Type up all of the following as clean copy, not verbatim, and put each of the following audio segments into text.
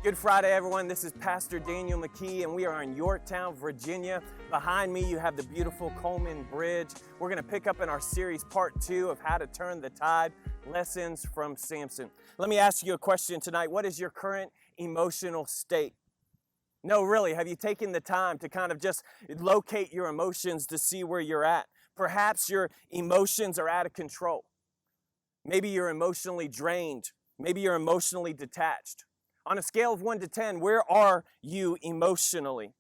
Good Friday, everyone. This is Pastor Daniel McKee, and we are in Yorktown, Virginia. Behind me, you have the beautiful Coleman Bridge. We're going to pick up in our series, part 2 of How to Turn the Tide, Lessons from Samson. Let me ask you a question tonight. What is your current emotional state? No, really, have you taken the time to kind of just locate your emotions to see where you're at? Perhaps your emotions are out of control. Maybe you're emotionally drained. Maybe you're emotionally detached. On a scale of 1 to 10, where are you emotionally?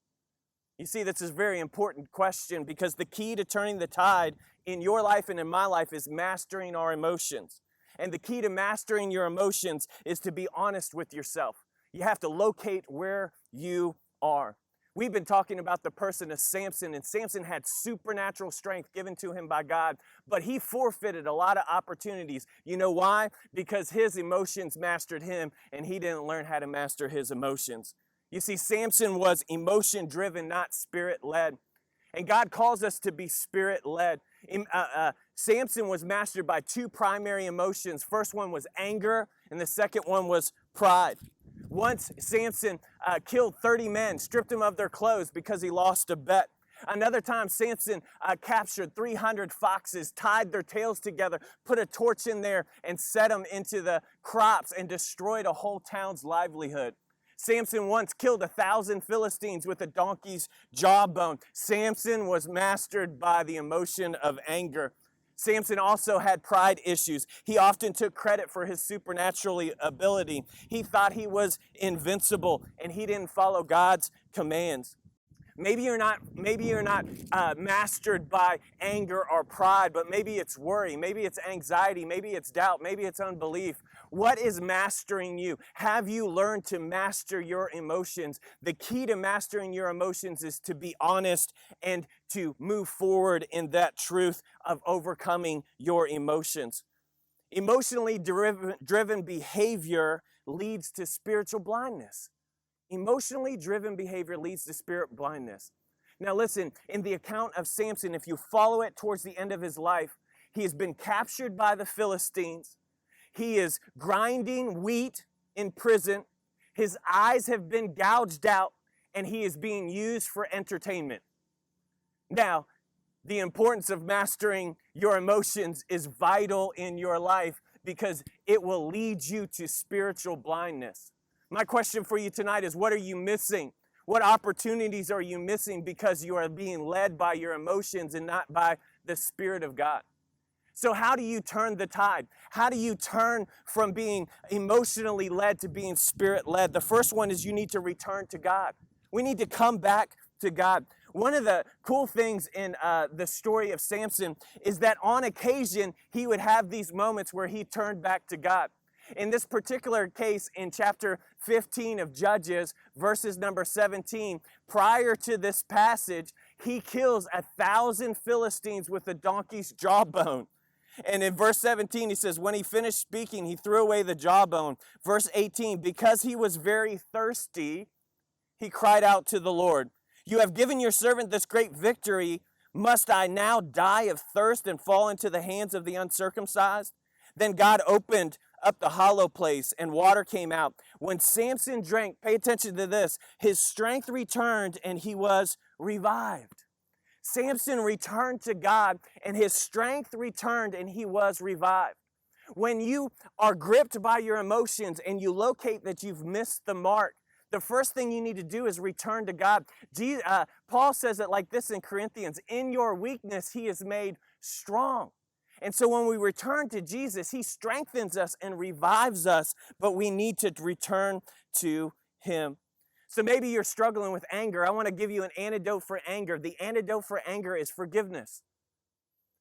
You see, this is a very important question because the key to turning the tide in your life and in my life is mastering our emotions. And the key to mastering your emotions is to be honest with yourself. You have to locate where you are. We've been talking about the person of Samson, and Samson had supernatural strength given to him by God, but he forfeited a lot of opportunities. You know why? Because his emotions mastered him, and he didn't learn how to master his emotions. You see, Samson was emotion-driven, not spirit-led. And God calls us to be spirit-led. Samson was mastered by 2 primary emotions. First one was anger, and the second one was pride. Once Samson killed 30 men, stripped them of their clothes because he lost a bet. Another time, Samson captured 300 foxes, tied their tails together, put a torch in there, and set them into the crops and destroyed a whole town's livelihood. Samson once killed 1,000 Philistines with a donkey's jawbone. Samson was mastered by the emotion of anger. Samson also had pride issues. He often took credit for his supernatural ability. He thought he was invincible, and he didn't follow God's commands. Maybe you're not mastered by anger or pride, but maybe it's worry, maybe it's anxiety, maybe it's doubt, maybe it's unbelief. What is mastering you? Have you learned to master your emotions? The key to mastering your emotions is to be honest and to move forward in that truth of overcoming your emotions. Emotionally driven behavior leads to spiritual blindness. Emotionally driven behavior leads to spirit blindness. Now listen, in the account of Samson, if you follow it towards the end of his life, he has been captured by the Philistines. He is grinding wheat in prison. His eyes have been gouged out, and he is being used for entertainment. Now, the importance of mastering your emotions is vital in your life because it will lead you to spiritual blindness. My question for you tonight is, what are you missing? What opportunities are you missing because you are being led by your emotions and not by the Spirit of God? So how do you turn the tide? How do you turn from being emotionally led to being Spirit-led? The first one is you need to return to God. We need to come back to God. One of the cool things in the story of Samson is that on occasion, he would have these moments where he turned back to God. In this particular case, in chapter 15 of Judges, verses number 17, prior to this passage, he kills 1,000 Philistines with a donkey's jawbone. And in verse 17, he says, when he finished speaking, he threw away the jawbone. Verse 18, because he was very thirsty, he cried out to the Lord, you have given your servant this great victory. Must I now die of thirst and fall into the hands of the uncircumcised? Then God opened up the hollow place and water came out. When Samson drank, pay attention to this, his strength returned and he was revived. Samson returned to God and his strength returned and he was revived. When you are gripped by your emotions and you locate that you've missed the mark, the first thing you need to do is return to God. Paul says it like this in Corinthians, in your weakness he is made strong. And so when we return to Jesus, he strengthens us and revives us, but we need to return to him. So maybe you're struggling with anger. I want to give you an antidote for anger. The antidote for anger is forgiveness.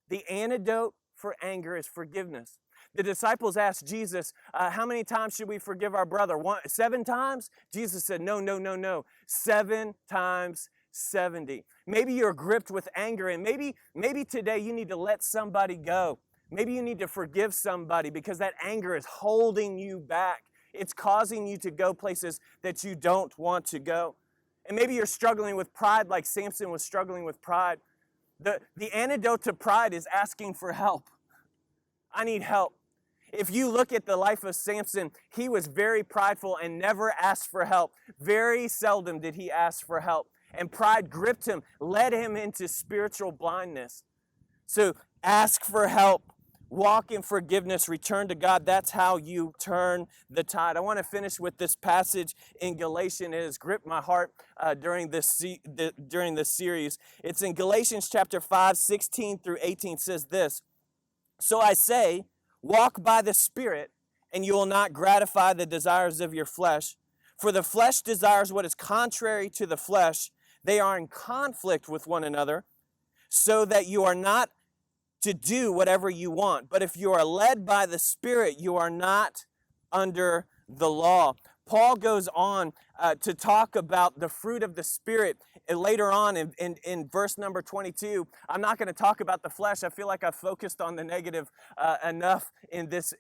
The antidote for anger is forgiveness. The disciples asked Jesus, how many times should we forgive our brother? 7 times? Jesus said, no. 7 times 70. Maybe you're gripped with anger, and maybe today you need to let somebody go. Maybe you need to forgive somebody because that anger is holding you back. It's causing you to go places that you don't want to go. And maybe you're struggling with pride like Samson was struggling with pride. The antidote to pride is asking for help. I need help. If you look at the life of Samson, he was very prideful and never asked for help. Very seldom did he ask for help. And pride gripped him, led him into spiritual blindness. So ask for help, walk in forgiveness, return to God. That's how you turn the tide. I want to finish with this passage in Galatians. It has gripped my heart during this series. It's in Galatians chapter 5, 16 through 18. Says this, "So I say, walk by the Spirit, and you will not gratify the desires of your flesh. For the flesh desires what is contrary to the flesh. They are in conflict with one another, so that you are not to do whatever you want. But if you are led by the Spirit, you are not under the law." Paul goes on to talk about the fruit of the Spirit later on in verse number 22. I'm not going to talk about the flesh. I feel like I've focused on the negative enough in this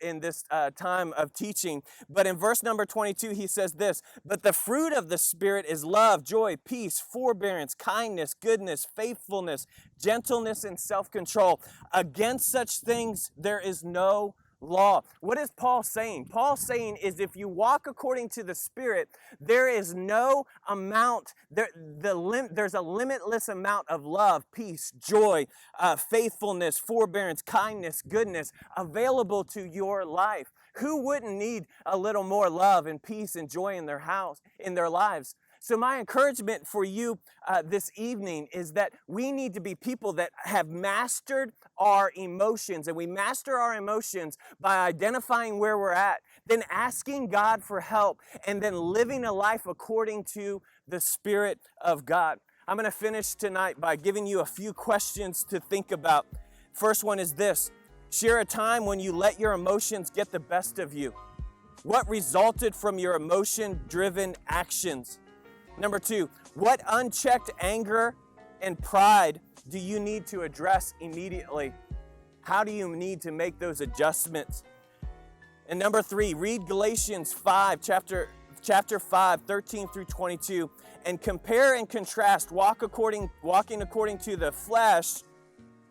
time of teaching. But in verse number 22, he says this, "But the fruit of the Spirit is love, joy, peace, forbearance, kindness, goodness, faithfulness, gentleness, and self-control. Against such things there is no law." What is Paul saying? Paul's saying is if you walk according to the Spirit, there is no amount, there's a limitless amount of love, peace, joy, faithfulness, forbearance, kindness, goodness available to your life. Who wouldn't need a little more love and peace and joy in their lives? So my encouragement for you this evening is that we need to be people that have mastered our emotions. And we master our emotions by identifying where we're at, then asking God for help, and then living a life according to the Spirit of God. I'm going to finish tonight by giving you a few questions to think about. First one is this: share a time when you let your emotions get the best of you. What resulted from your emotion-driven actions? Number 2, what unchecked anger and pride do you need to address immediately? How do you need to make those adjustments? And number 3, read Galatians 5, chapter 5, 13 through 22, and compare and contrast walking according to the flesh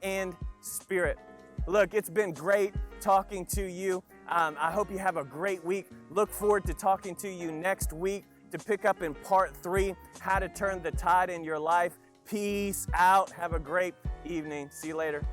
and Spirit. Look, it's been great talking to you. I hope you have a great week. Look forward to talking to you next week to pick up in part 3, how to turn the tide in your life. Peace out. Have a great evening. See you later.